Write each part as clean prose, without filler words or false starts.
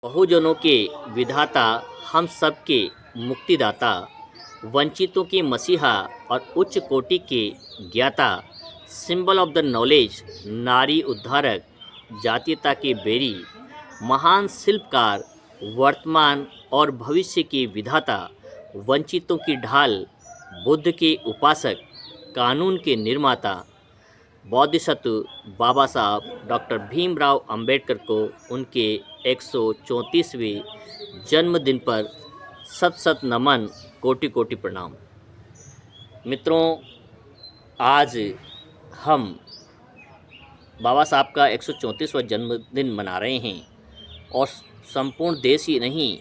बहुजनों के विधाता, हम सबके मुक्तिदाता, वंचितों के मसीहा और उच्च कोटि के ज्ञाता, सिंबल ऑफ द नॉलेज, नारी उद्धारक, जातीयता के बेरी, महान शिल्पकार, वर्तमान और भविष्य के विधाता, वंचितों की ढाल, बुद्ध के उपासक, कानून के निर्माता, बोधिसत्व बाबा साहब डॉक्टर भीमराव अंबेडकर को उनके 134वें जन्मदिन पर सत सत नमन, कोटि कोटि प्रणाम। मित्रों, आज हम बाबा साहब का 134वां जन्मदिन मना रहे हैं और संपूर्ण देश ही नहीं,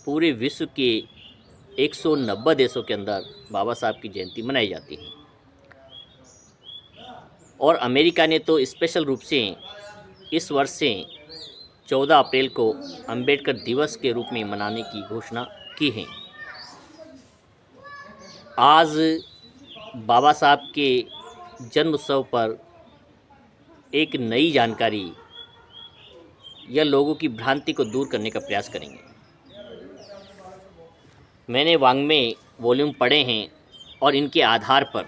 पूरे विश्व के 190 देशों के अंदर बाबा साहब की जयंती मनाई जाती है। और अमेरिका ने तो स्पेशल रूप से इस वर्ष से 14 अप्रैल को अंबेडकर दिवस के रूप में मनाने की घोषणा की है। आज बाबा साहब के जन्म उत्सव पर एक नई जानकारी या लोगों की भ्रांति को दूर करने का प्रयास करेंगे। मैंने वाङ्मय वॉल्यूम पढ़े हैं और इनके आधार पर,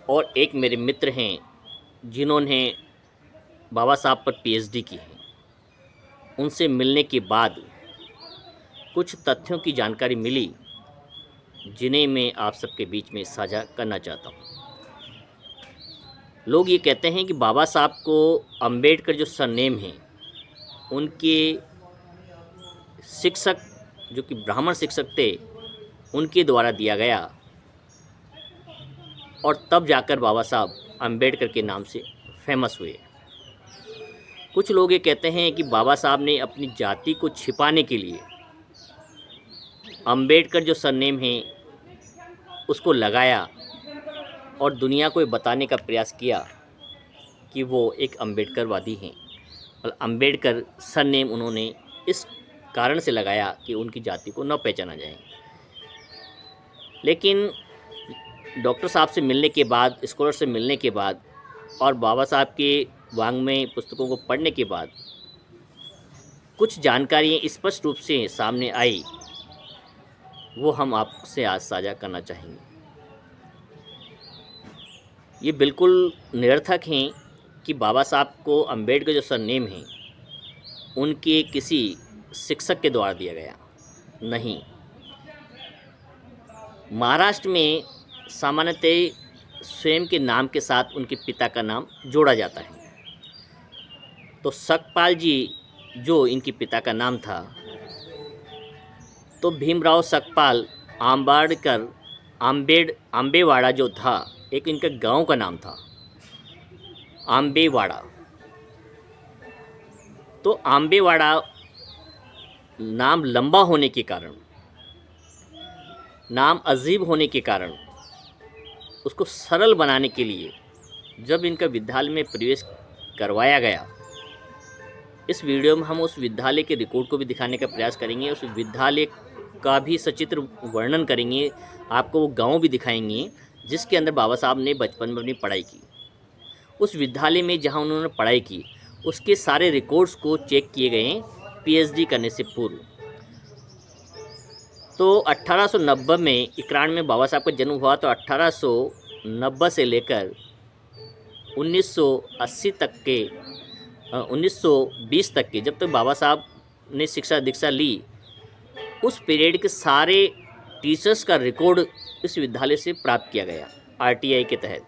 और एक मेरे मित्र हैं जिन्होंने बाबा साहब पर पीएचडी की है, उनसे मिलने के बाद कुछ तथ्यों की जानकारी मिली जिन्हें मैं आप सबके बीच में साझा करना चाहता हूँ। लोग ये कहते हैं कि बाबा साहब को अंबेडकर जो सरनेम है, उनके शिक्षक जो कि ब्राह्मण शिक्षक थे, उनके द्वारा दिया गया और तब जाकर बाबा साहब अंबेडकर के नाम से फेमस हुए। कुछ लोग ये कहते हैं कि बाबा साहब ने अपनी जाति को छिपाने के लिए अंबेडकर जो सरनेम है उसको लगाया और दुनिया को बताने का प्रयास किया कि वो एक अंबेडकरवादी हैं। और अंबेडकर सरनेम उन्होंने इस कारण से लगाया कि उनकी जाति को न पहचाना जाए। लेकिन डॉक्टर साहब से मिलने के बाद, स्कॉलर से मिलने के बाद और बाबा साहब के वाङ्मय पुस्तकों को पढ़ने के बाद कुछ जानकारियाँ स्पष्ट रूप से सामने आई, वो हम आपसे आज साझा करना चाहेंगे। ये बिल्कुल निरर्थक हैं कि बाबा साहब को अंबेडकर जो सरनेम है उनके किसी शिक्षक के द्वारा दिया गया नहीं। महाराष्ट्र में सामान्यतः स्वयं के नाम के साथ उनके पिता का नाम जोड़ा जाता है। तो सकपाल जी जो इनके पिता का नाम था, तो भीमराव सकपाल आंबेडकर, आंबेवाड़ा जो था, एक इनका गांव का नाम था आंबेवाड़ा। तो आंबेवाड़ा नाम लंबा होने के कारण, नाम अजीब होने के कारण, उसको सरल बनाने के लिए जब इनका विद्यालय में प्रवेश करवाया गया, इस वीडियो में हम उस विद्यालय के रिकॉर्ड को भी दिखाने का प्रयास करेंगे, उस विद्यालय का भी सचित्र वर्णन करेंगे, आपको वो गांव भी दिखाएंगे जिसके अंदर बाबा साहब ने बचपन में अपनी पढ़ाई की। उस विद्यालय में जहां उन्होंने पढ़ाई की, उसके सारे रिकॉर्ड्स को चेक किए गए हैं पीएचडी करने से पूर्व। तो 1890 में 91 में बाबा साहब का जन्म हुआ, तो 1890 से लेकर 1980 तक के 1920 तक के, जब तक बाबा साहब ने शिक्षा दीक्षा ली, उस पीरियड के सारे टीचर्स का रिकॉर्ड इस विद्यालय से प्राप्त किया गया आरटीआई के तहत।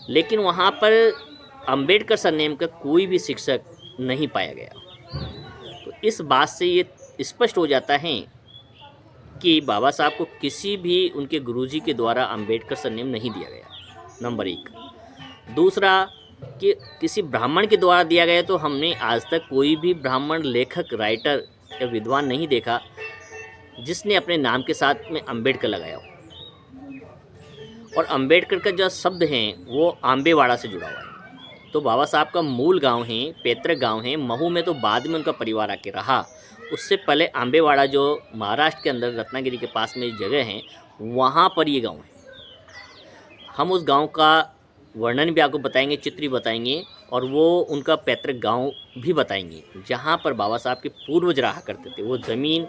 लेकिन वहाँ पर अंबेडकर सरनेम का कोई भी शिक्षक नहीं पाया गया। तो इस बात से ये स्पष्ट हो जाता है कि बाबा साहब को किसी भी उनके गुरुजी के द्वारा अंबेडकर सरनेम नहीं दिया गया, नंबर एक। दूसरा कि किसी ब्राह्मण के द्वारा दिया गया, तो हमने आज तक कोई भी ब्राह्मण लेखक, राइटर या विद्वान नहीं देखा जिसने अपने नाम के साथ में अंबेडकर लगाया हो। और अंबेडकर का जो शब्द है वो आंबेवाड़ा से जुड़ा हुआ है। तो बाबा साहब का मूल गांव है, पैतृक गांव है महू में, तो बाद में उनका परिवार आके रहा। उससे पहले आंबेवाड़ा जो महाराष्ट्र के अंदर रत्नागिरी के पास में जगह है, वहाँ पर ये गांव है। हम उस गांव का वर्णन भी आपको बताएंगे, चित्र भी बताएंगे और वो उनका पैतृक गांव भी बताएंगे जहां पर बाबा साहब के पूर्वज रहा करते थे। वो ज़मीन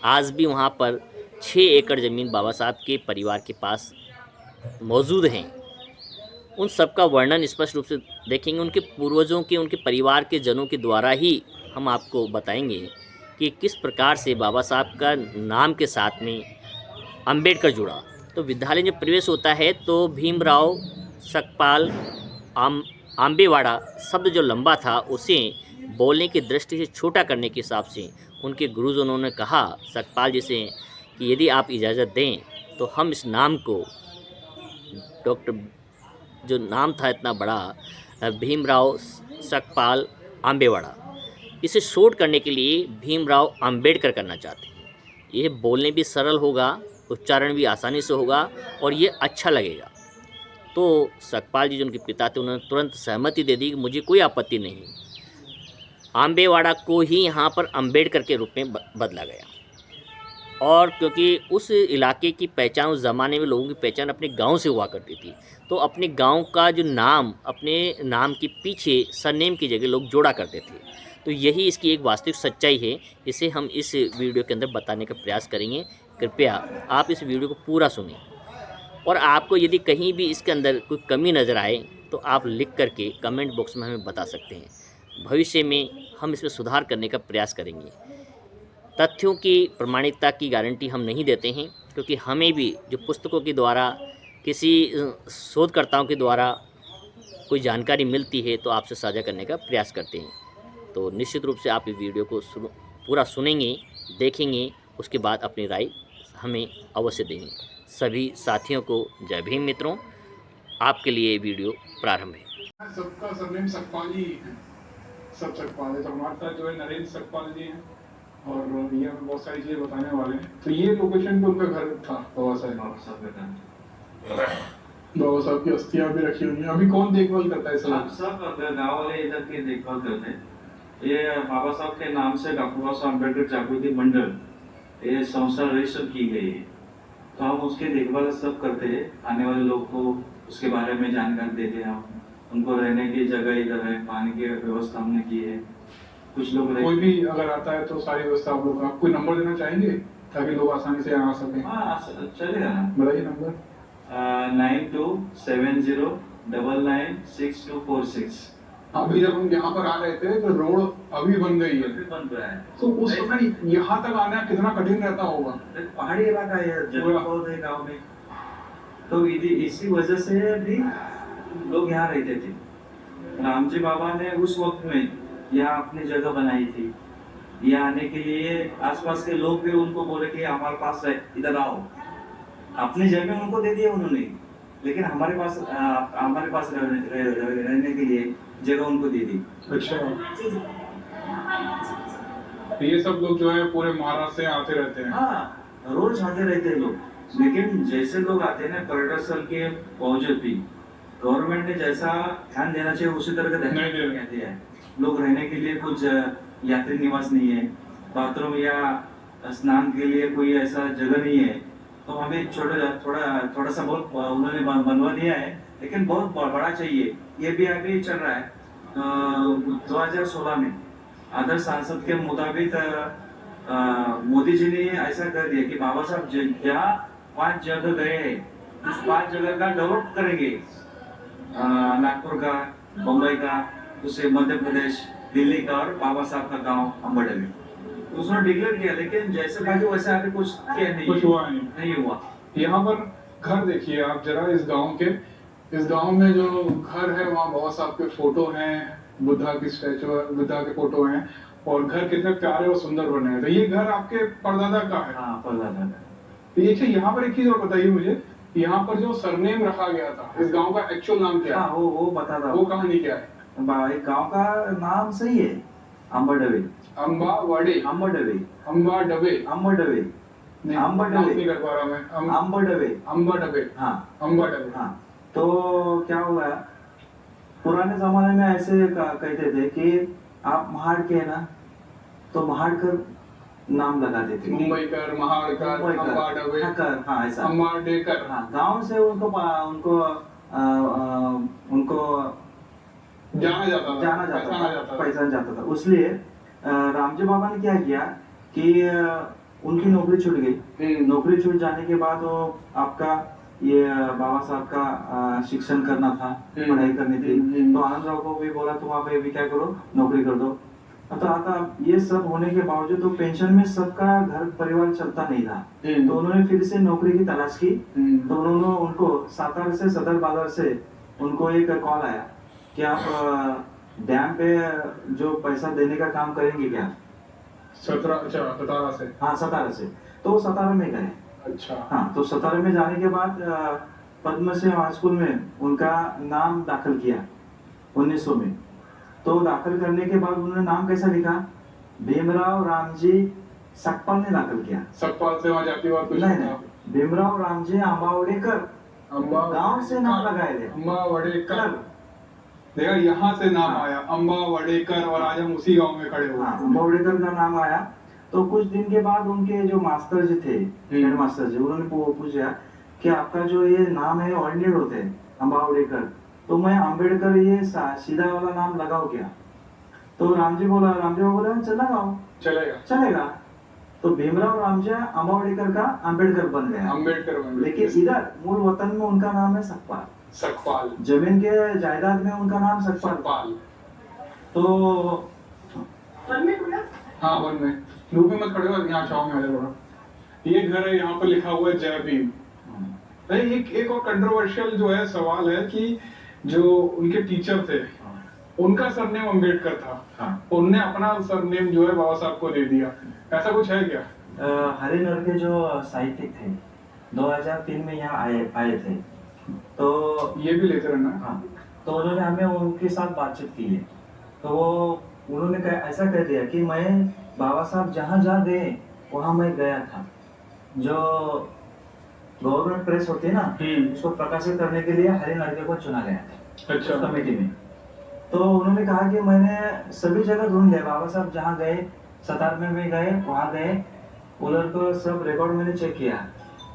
आज भी वहां पर 6 एकड़ ज़मीन बाबा साहब के परिवार के पास मौजूद हैं। उन सब का वर्णन स्पष्ट रूप से देखेंगे, उनके पूर्वजों के, उनके परिवार के जनों के द्वारा ही हम आपको बताएंगे कि किस प्रकार से बाबा साहब का नाम के साथ में अंबेडकर जुड़ा। तो विद्यालय में प्रवेश होता है तो भीमराव सकपाल आम्बेवाड़ा शब्द जो लंबा था उसे बोलने की दृष्टि से छोटा करने के हिसाब से उनके गुरुजनों ने कहा सकपाल जी से कि यदि आप इजाज़त दें तो हम इस नाम को, डॉक्टर जो नाम था इतना बड़ा भीमराव सकपाल आम्बेवाड़ा, इसे शॉर्ट करने के लिए भीमराव अंबेडकर करना चाहते हैं। ये बोलने भी सरल होगा, उच्चारण भी आसानी से होगा और ये अच्छा लगेगा। तो सकपाल जी जो उनके पिता थे उन्होंने तुरंत सहमति दे दी कि मुझे कोई आपत्ति नहीं। आम्बेवाड़ा को ही यहाँ पर अंबेडकर के रूप में बदला गया। और क्योंकि उस इलाके की पहचान उस ज़माने में लोगों की पहचान अपने गांव से हुआ करती थी, तो अपने गांव का जो नाम अपने नाम के पीछे सरनेम की जगह लोग जोड़ा करते थे। तो यही इसकी एक वास्तविक सच्चाई है, इसे हम इस वीडियो के अंदर बताने का प्रयास करेंगे। कृपया आप इस वीडियो को पूरा सुनें और आपको यदि कहीं भी इसके अंदर कोई कमी नज़र आए तो आप लिख करके कमेंट बॉक्स में हमें बता सकते हैं। भविष्य में हम इसमें सुधार करने का प्रयास करेंगे। तथ्यों की प्रमाणिकता की गारंटी हम नहीं देते हैं, क्योंकि हमें भी जो पुस्तकों के द्वारा, किसी शोधकर्ताओं के द्वारा कोई जानकारी मिलती है तो आपसे साझा करने का प्रयास करते हैं। तो निश्चित रूप से आप इस वीडियो को पूरा सुनेंगे, देखेंगे, उसके बाद अपनी राय हमें अवश्य देंगे। सभी साथियों को जय भीम। मित्रों, आपके लिए वीडियो प्रारंभ है। सबका सरनेम सकपाल ही है, सब सकपाल है। तो हमारे साथ जो है नरेंद्र सकपाल जी हैं और ये हमें बहुत सारी चीजें बताने वाले हैं। तो ये लोकेशन पे उनका घर था बाबा साहब का। बाबा साहब की अस्थियां भी रखी हुई हैं। अभी कौन देखभाल करता है सब गाँव वाले इधर की देखभाल करते हैं। ये बाबा साहब के नाम से डॉक्टर बाबा साहब अम्बेडकर जागृति मंडल ये संस्था रजिस्टर की गई है, तो हम उसकी देखभाल सब करते हैं। आने वाले लोग को उसके बारे में जानकारी देते हैं। हम उनको रहने की जगह इधर है, पानी की व्यवस्था हमने की है। कुछ लोग कोई भी अगर आता है तो सारी व्यवस्था आप लोग का। कोई नंबर देना चाहेंगे ताकि लोग आसानी से आ सकें? हाँ चलेगा ना, बताइए नंबर। 9270996246। अभी जब हम यहाँ पर आ रहे थे तो रोड अभी बन गई है, बन रहा है। तो उस समय यहाँ तक आना कितना कठिन रहता होगा? पहाड़ी इलाका है, जंगल बहुत है गाँव में, तो इसी वजह से भी लोग यहाँ रहते थे। रामजी बाबा ने उस वक्त में यहाँ अपनी जगह बनाई थी। यहाँ आने के लिए आसपास के लोग भी उनको बोले कि हमारे पास है, इधर आओ। अपनी जगह उनको दे दिया उन्होंने, लेकिन हमारे पास रहने के लिए जगह उनको दे दी। अच्छा, ये सब लोग जो है पूरे महाराष्ट्र से आते रहते हैं? हाँ, रोज आते रहते हैं लोग, लेकिन जैसे लोग आते हैं ना पर्यटन स्थल के बावजूद भी गवर्नमेंट ने जैसा ध्यान देना चाहिए उसी तरह का ध्यान नहीं दिया है। लोग रहने के लिए कुछ यात्री निवास नहीं है, बाथरूम या स्नान के लिए कोई ऐसा जगह नहीं है, तो हमें थोड़ा सा बहुत उन्होंने बनवा दिया है, लेकिन बहुत बड़ा चाहिए। ये भी अभी चल रहा है। 2016 में आदर्श सांसद के मुताबिक मोदी जी ने ऐसा कर दिया कि बाबा साहब जहाँ 5 जगह गए हैं उस 5 जगह का डेवलप करेंगे। नागपुर का, मुंबई का, उससे मध्य प्रदेश, दिल्ली का और बाबा साहब का गांव अम्बेडकर में उसने डिक्लेयर किया, लेकिन जैसे बाकी वैसे आगे कुछ किया नहीं, कुछ हुआ नहीं हुआ। यहाँ पर घर देखिए आप जरा, इस गांव में जो घर है वहाँ बाबा साहब के फोटो हैं, बुद्धा की स्टैचू, बुद्धा के फोटो हैं और घर कितने प्यारे और सुंदर बने हैं। तो ये घर आपके परदादा का है? हाँ, परदादा का। तो ये यहाँ पर एक चीज और बताइए मुझे, यहाँ पर जो सरनेम रखा गया था इस गांव का एक्चुअल नाम क्या है? वो बता दो, वो कहानी क्या है? गांव का नाम सही है, अम्बाडवे। अम्बाडवे नहीं कर पा रहा मैं। अम्बाडवे। हाँ। तो क्या हुआ, पुराने जमाने में ऐसे कहते थे कि आप महाड़ के है ना, तो महाड़कर नाम लगाते थे। मुंबईकर, महाड़कर, अम्बाडवे। हाँ ऐसा। अम्बाडेकर। हाँ, गांव से उनको जाना जाता था, जाना पहचाना जाता था, था। पहचान जाता था। इसलिए रामजी बाबा ने क्या किया कि उनकी नौकरी छूट गई। नौकरी छूट जाने के बाद वो आपका ये बाबा साहब का शिक्षण करना था, पढ़ाई करनी थी। तो आनंद राव को भी बोला तुम आप अभी क्या करो, नौकरी कर दो। तो आता ये सब होने के बावजूद तो पेंशन में सबका घर परिवार चलता नहीं था। तो उन्होंने फिर से नौकरी की तलाश की। तो उन्होंने उनको सातारा से, सदर बाजार से उनको एक कॉल आया कि आप डैम पे जो पैसा देने का काम करेंगे क्या? 17 अच्छा 17 से। हाँ, सतारा से। तो वो सतारा में गए। अच्छा। हाँ, तो सतारा में जाने के बाद पद्म से हाई स्कूल में उनका नाम दाखिल किया 1900 में। तो दाखिल करने के बाद उन्होंने नाम कैसा लिखा? भीमराव रामजी सकपाल ने दाखिल किया। सकपाल से वहाँ जाति वाद कुछ नहीं था? नहीं, भीमराव रामजी आंबावडेकर गांव से नाम लगाए थे। अम्बा वडेकर, देखा यहाँ से नाम आया अम्बा वडेकर, और आज हम उसी गांव में खड़े हुए हाँ, हैं। अम्बावडेकर का नाम आया। तो कुछ दिन के बाद उनके जो मास्टर जी थे, हेड मास्टर जी, उन्होंने पूछा कि आपका जो ये नाम है ऑर्डिनेट होते हैं अम्बावडेकर, तो मैं अम्बेडकर ये सीधा वाला नाम लगाओ क्या? तो रामजी बोला चल लगाओ, चलेगा चलेगा। तो भीमराव रामजी अम्बावडेकर का अम्बेडकर बन गया। अम्बेडकर बन गए। लेकिन इधर मूल वतन में उनका नाम है सकपाल। सकपाल, जमीन के जायदाद में उनका नाम सकपाल। तो हाँ वन में धूप में मत खड़े हो, यहाँ छाव में आ जाओ। ये घर है, यहाँ पर लिखा हुआ है जय भीम। एक और कंट्रोवर्शियल जो है सवाल है कि जो उनके टीचर थे उनका सरनेम अम्बेडकर था, उनने अपना सरनेम जो है बाबा साहब को दे दिया, ऐसा कुछ है क्या? हरिनगर के जो साहित्यिक थे 2003 में यहाँ आए थे, तो ये भी लेते रहना। हाँ, तो उन्होंने हमें उनके साथ बातचीत की है। तो उन्होंने ऐसा कह दिया कि मैं बाबा साहब जहाँ जहाँ गए वहाँ मैं गया था। जो गवर्नमेंट प्रेस होती है ना, उसको प्रकाशित करने के लिए हरिनगर को चुना गया था। अच्छा। कमेटी में। तो उन्होंने कहा कि मैंने सभी जगह ढूंढ लिया, बाबा साहब जहाँ गए, सतार में भी गए, वहाँ गए, उधर को सब रिकॉर्ड मैंने चेक किया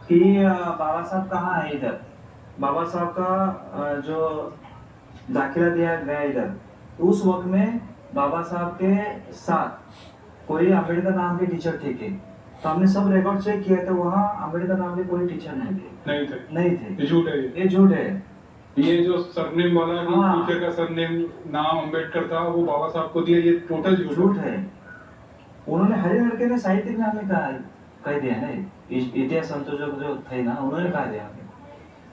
कि बाबा साहब कहाँ है इधर। बाबा साहब का जो दाखिला दिया गया इधर, उस वक्त में बाबा साहब के साथ कोई अम्बेडकर नाम के टीचर थे। तो हमने सब रिकॉर्ड चेक किया तो वहाँ अम्बेडकर नाम के कोई टीचर नहीं थे। ये झूठ है, ये झूठ है। ये जो सरनेम वाला टीचर का सरनेम नाम अम्बेडकर था वो बाबा साहब को दिया, ये टोटल झूठ है। उन्होंने हरिनगर के साहित्यिक में हमें कह दिया ना, इतिहास संशोधक जो थे ना, उन्होंने कहा दिया हमें।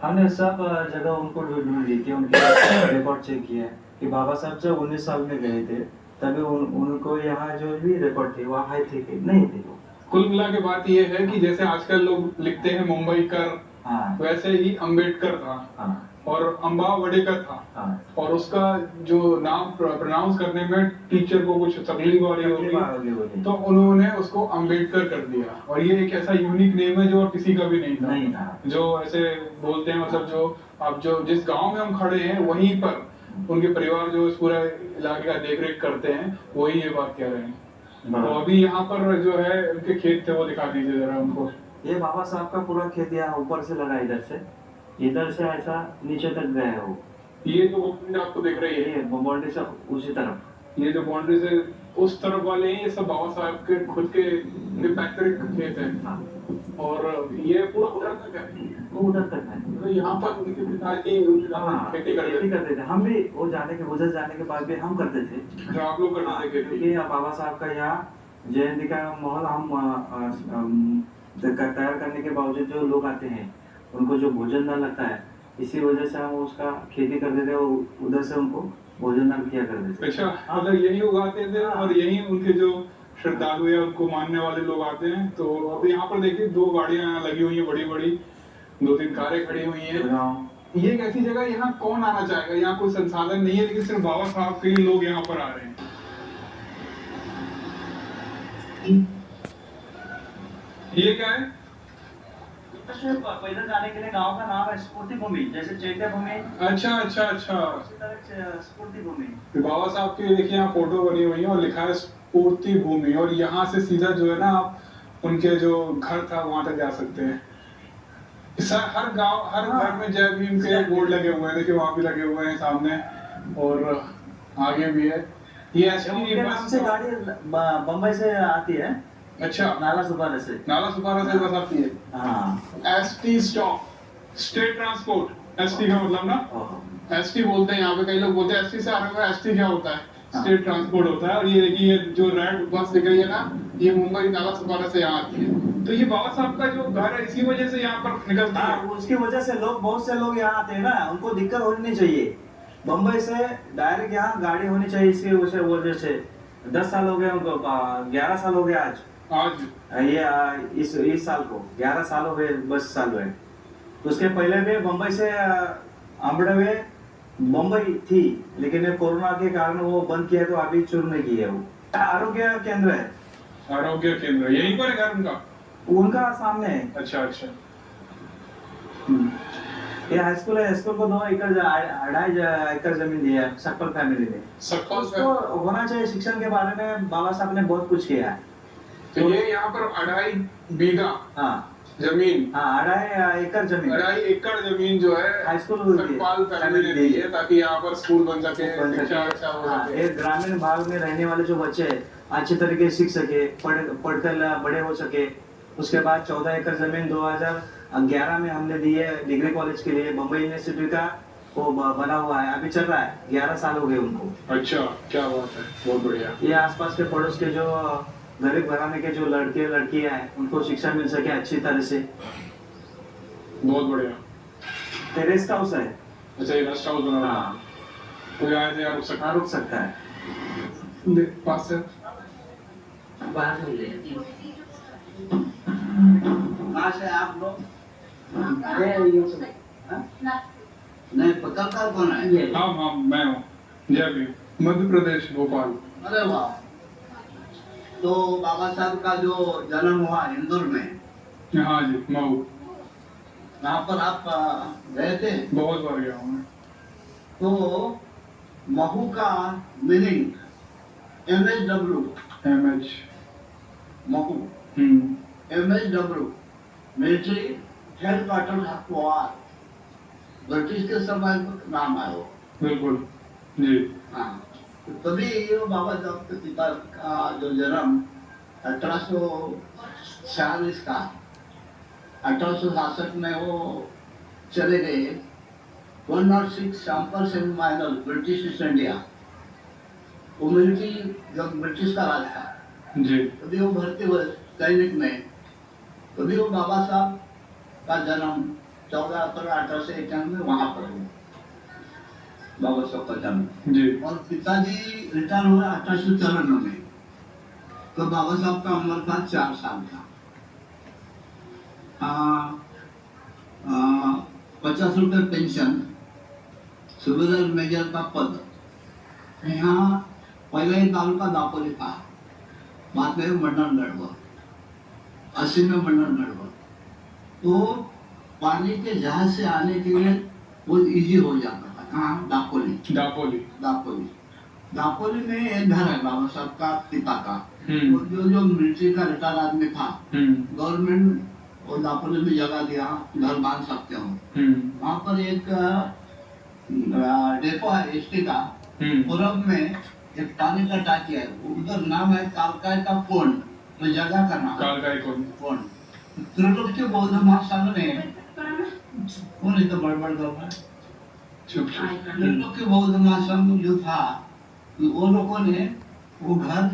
हमने सब जगह उनको ढूंढ ली कि उनके रिकॉर्ड चेक किया कि बाबा साहब जब 19 साल में गए थे तभी उनको यहाँ जो भी रिकॉर्ड थे वहाँ आए थे कि नहीं थे। कुल मिला के बात ये है कि जैसे आजकल लोग लिखते हैं मुंबई कर, वैसे ही अम्बेडकर था और अम्बा वडेकर था, और उसका जो नाम प्रोनाउंस करने में टीचर को कुछ तकलीफ आ रही होगी तो उन्होंने उसको अम्बेडकर कर दिया। और ये एक ऐसा यूनिक नेम है जो और किसी का भी नहीं था। जो ऐसे बोलते हैं, मतलब जो अब जो जिस गांव में हम खड़े हैं वहीं पर उनके परिवार जो इस पूरे इलाके का देख रेख करते हैं वही ये बात कह रहे हैं। तो अभी यहाँ पर जो है उनके खेत थे वो दिखा दीजिए जरा उनको। ये बाबा साहब का पूरा खेत यहाँ ऊपर से लगा, इधर से ऐसा नीचे तक गया है वो। ये जो बाउंड्री आपको दिख रही है, बाउंड्री से उसी तरफ, ये जो बाउंड्री से उस तरफ वाले हैं, ये सब बाबा साहब के खुद के पैतृक खेत हैं। और ये पूरा उधर तक है, वो उधर तक है। तो यहाँ पर उनके पिताजी खेती करते थे। हम भी वो गुजर जाने के बाद भी हम करते थे, जो आप लोग करते थे, क्योंकि बाबा साहब का यहाँ जयंती का माहौल हम तैयार करने के बावजूद जो लोग आते हैं उनको जो भोजन दान लगता है, इसी वजह से हम उसका खेती करते थे, उधर से उनको भोजन दान किया करते थे। अच्छा, मतलब यही उगाते थे और यही उनके जो श्रद्धालु है उनको मानने वाले लोग आते हैं। तो अब यहाँ पर देखिए 2 गाड़ियां लगी हुई हैं, बड़ी-बड़ी 2-3 कारें खड़ी हुई हैं। ये एक ऐसी जगह, यहाँ कौन आना चाहेगा? यहाँ कोई संसाधन नहीं है, लेकिन सिर्फ बाबा साहब के लिए लोग यहाँ पर आ रहे हैं। ये क्या है? पैदल जाने के लिए गांव का नाम है स्फूर्ति भूमि, जैसे चैत्य भूमि। अच्छा। स्फूर्ति भूमि। बाबा साहब की देखिए यहाँ फोटो बनी हुई है और लिखा है स्फूर्ति भूमि, और यहाँ से सीधा जो है ना आप उनके जो घर था वहां तक जा सकते हैं। हर गांव, हर घर में जय भीम के बोर्ड लगे हुए हैं, देखिए वहां भी लगे हुए हैं सामने। और आगे भी है। ये एसटी उनके नाम बस से गाड़ी बम्बई से आती है, अच्छा नाला सुपारा से। नाला सुपारा से बस आती है। हाँ। ST stop state transport, ST का मतलब ना ओह। एसटी बोलते हैं यहाँ पे, कई लोग बोलते हैं एसटी से आ रहे हो। एसटी क्या होता है? हाँ। स्टेट ट्रांसपोर्ट होता है। और ये देखिए ये जो रेड बस दिख रही है ना, ये मुंबई नाला सुपारा से यहाँ आती है। तो ये बाबा साहब का जो घर है इसी वजह से यहाँ पर निकलती हाँ, है। उसकी वजह से लोग, बहुत से लोग यहाँ आते हैं ना, उनको दिक्कत होनी नहीं चाहिए। बम्बई से डायरेक्ट यहाँ गाड़ी होनी चाहिए, इसकी वजह से 10 साल हो गए उनको, 11 साल हो गया आज। ये इस साल को 11 साल हो गए, बस साल हुए। उसके पहले भी बम्बई से अमड़े में मुंबई थी, लेकिन ये कोरोना के कारण वो बंद किया, तो अभी शुरू नहीं की है। वो आरोग्य केंद्र है, आरोग्य केंद्र यहीं पर है घर उनका? उनका सामने है। अच्छा अच्छा। ये हाई स्कूल है, हाई स्कूल को 2 एकड़ 2.5 एकड़ जमीन दी है सक्कल फैमिली ने। सक्कल उसको होना चाहिए। शिक्षण के बारे में बाबा साहब ने बहुत कुछ किया है। तो ये यहाँ पर 2.5 बीघा हाँ जमीन, हाँ, 2.5 एकड़ जमीन, 2.5 एकड़ जमीन जो है हाई स्कूल हुई थी, सकपाल फैमिली ने दी है, ताकि यहाँ पर स्कूल बन सके, बन सके। शिक्षा अच्छा हो हाँ, सके। एक ग्रामीण भाग में रहने वाले जो बच्चे हैं, अच्छे तरीके से सीख सके, पढ़कर बड़े हो सके। उसके बाद 14 एकड़ जमीन 2011 में हमने दी है डिग्री कॉलेज के लिए। बम्बई यूनिवर्सिटी का वो बना हुआ है, अभी चल रहा है। 11 साल हो गए उनको। अच्छा, क्या बात है, बहुत बढ़िया। ये आसपास के पड़ोस के जो गरीब घराने के जो लड़के लड़कियां हैं, उनको शिक्षा मिल सके अच्छी तरह से। बहुत बढ़िया। टेरेस हाउस है। अच्छा, ये रेस्ट हाउस बना हुआ है। हाँ, कोई आए तो यहाँ रुक सकता हाँ, रुक सकता है। है। पास से बाहर में ले। कहाँ से आप लोग? नहीं, पत्रकार कौन है? हाँ हाँ, मैं हूँ जय भीम, मध्य प्रदेश, भोपाल। अरे वाह। तो बाबा साहब का जो जन्म हुआ इंदौर में, हाँ जी, मऊ। वहाँ पर आप गए थे? बहुत बार गया हूँ मैं। तो महू का meaning MHW, MH। Mhow, MHW military headquarter हकवार, ब्रिटिश के समय नाम है वो। बिल्कुल जी। हाँ, तो तभी ये बाबा साहब के पिता का जो जन्म 1846 का, 1866 में वो चले गए। 106 सैंपर्स इन माइनर, ब्रिटिश ईस्ट इंडिया। वो मिलिट्री जब ब्रिटिश का राज था जी। तभी वो भर्ती हुए सैनिक में। तभी वो बाबा साहब का जन्म 14 अप्रैल 1891 वहां पर हुआ, बाबा साहब का जन्म जी। और पिताजी रिटायर हुए 1894 में। तो बाबा साहब का उम्र था 4 साल का। 50 रुपये पेंशन, सुबेदार मेजर का पद। यहाँ पहले ही तालुका दापोली था, बाद में मंडलगढ़ हुआ, 80 में मंडलगढ़ हुआ। तो पानी के जहाज से आने के लिए वो इजी हो जाता था। कहाँ? दापोली। दापोली। दापोली, दापोली में एक घर है बाबा साहब का पिता का। हम्म। जो मिलिट्री का रिटायर आदमी था, गवर्नमेंट और दापोली में जगह दिया, घर बांध सकते हो। वहाँ पर एक डेपो है एसटी का, पूरब में एक पानी का टाकी है, उधर नाम है कालकाय का पोंड, तो जगह का नाम कालकाई पोंड। त्रिलोकी बौद्ध महासंघ ने, कौन इतना बड़बड़ कर रहा है? चुप चुप। त्रिलोकी बौद्ध महासंघ जो था, वो लोगों ने वो घर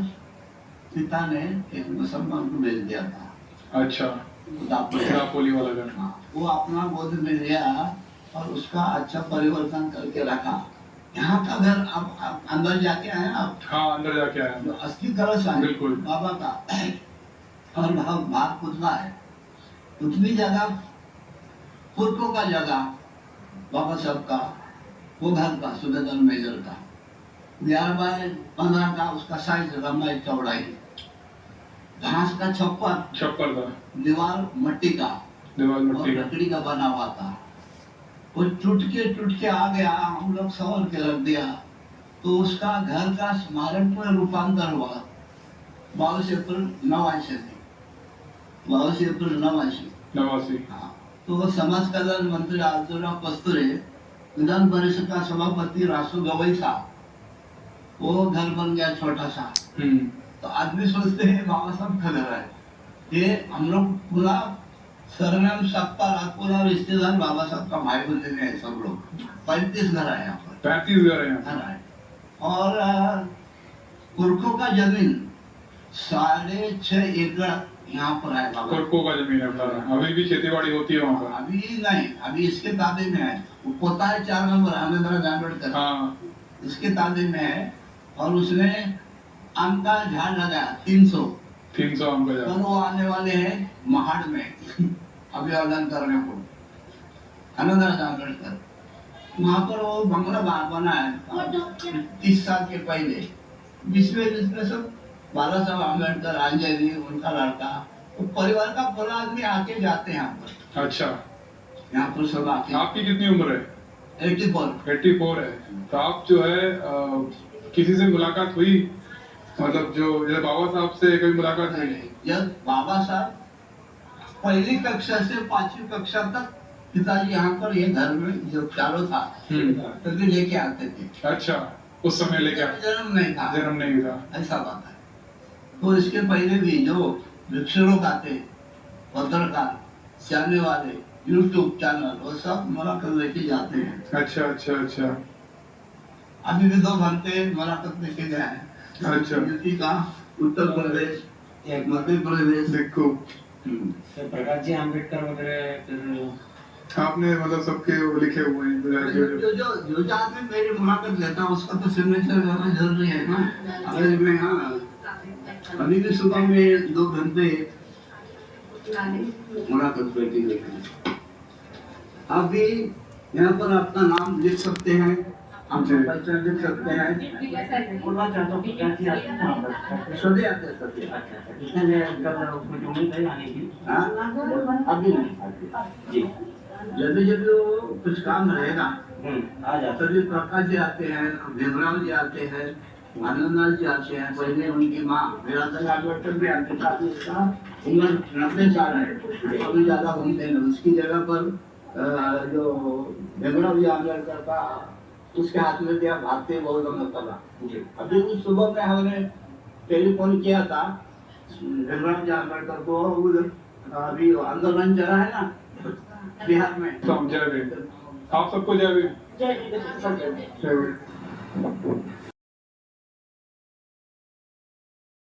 पिता ने एक मुसलमान को भेज दिया था। अच्छा, दापोली दापोली वाला घर। हाँ, वो अपना गोद में लिया और उसका अच्छा परिवर्तन करके रखा। यहाँ का घर आप अंदर जाके आए आप? हाँ, अंदर जाके आया। जो अस्थि कलश है बिल्कुल। बाबा का, और बाहर पुतला है। उतनी जगह, पुरखों का जगह बाबा साहब का, वो घर का, सुबेदार मेजर का, 11 बाय 15 का उसका साइज, लंबाई चौड़ाई। घास का छप्पर था। दीवार मट्टी का, दीवार और मिट्टी का। लकड़ी का बना हुआ था। वो टूट के आ गया, हम लोग संवर के रख दिया। तो उसका घर का स्मारक में रूपांतर हुआ 22 अप्रैल 89 में, 22 अप्रैल 89। हाँ, तो वो समाज कल्याण मंत्री आदित्यनाथ पस्तुरे, विधान परिषद का सभापति रासू गवई साहब, वो घर बन गया छोटा सा। तो आदमी सोचते हैं बाबा साहब का घर है। ये हम लोग पूरा सरनाम सबका पूरा रिश्तेदार बाबा साहब का भाई बंधु हैं सब लोग। 35 घर है यहाँ पर। 35 घर हैं। घर है। और कुरखो का जमीन 6.5 एकड़ यहाँ पर है बाबा। कुरखो का जमीन है अभी भी खेती बाड़ी होती है वहाँ पर? अभी नहीं, अभी इसके ताबे में है। वो पोता है 4 नंबर आनंद आंबेडकर। हाँ। इसके ताबे में है। और उसने आम का झाड़ लगाया 300 आम का झाड़। और वो आने वाले हैं महाड़ में अभी आनंद करने को आनंद आंबेडकर वहाँ पर वो बंगला बना है 30 साल के पहले। जिसमें सब बाला साहब आम्बेडकर आंजनी उनका लड़का तो परिवार का पूरा आदमी आके जाते हैं यहाँ पर। अच्छा। यहाँ पर सब आके। आपकी कितनी उम्र है? 84 है। तो आप जो है किसी से मुलाकात हुई मतलब जो बाबा साहब से कभी मुलाकात हुई? जब बाबा साहब पहली कक्षा से 5वीं कक्षा तक पिताजी यहाँ पर ये घर में जो चालू था तभी लेके आते थे। अच्छा, उस समय लेके जन्म नहीं था ऐसा बात है। तो इसके पहले भी जो भिक्षु लोग आते पत्रकार जाने वाले यूट्यूब चैनल वो सब मुलाकात लेके जाते हैं। अच्छा। अभी भी 2 घंटे मुलाकात लेके गए हैं। अच्छा। यूपी का उत्तर प्रदेश एक मध्य प्रदेश देखो प्रकाश जी आम्बेडकर वगैरह आपने मतलब सबके वो लिखे हुए हैं। जो आदमी मेरी मुलाकात लेता है उसका तो सिग्नेचर करना जरूरी है ना। अगर मैं यहाँ अभी भी सुबह में 2 घंटे मुलाकात लेती है। आप भी यहाँ पर अपना नाम लिख सकते हैं, आपका परिचय लिख सकते हैं। बोलना चाहता हूँ कि क्या चीज आती है वहाँ पर? सभी आते हैं सभी। कितने देर उसमें उम्मीद है आने की? अभी नहीं जी जब वो कुछ काम रहेगा आ जाता तभी प्रकाश जी आते हैं, भीमराव जी आते हैं, आनंदलाल जी आते हैं। पहले उनकी माँ मेरा आम्बेडकर भी आते थे। उसका उम्र 90 साल है। अभी ज्यादा घूमते हैं। उसकी जगह पर जो भीमराव जी आम्बेडकर का उसके हाथ में दिया भारतीय बौद्ध मतला। अभी उस सुबह में हमने टेलीफोन किया था भीमराव जी आम्बेडकर को। अभी आंदोलन चला है ना बिहार में। जय भीम। आप सबको जय भीम। जय भीम।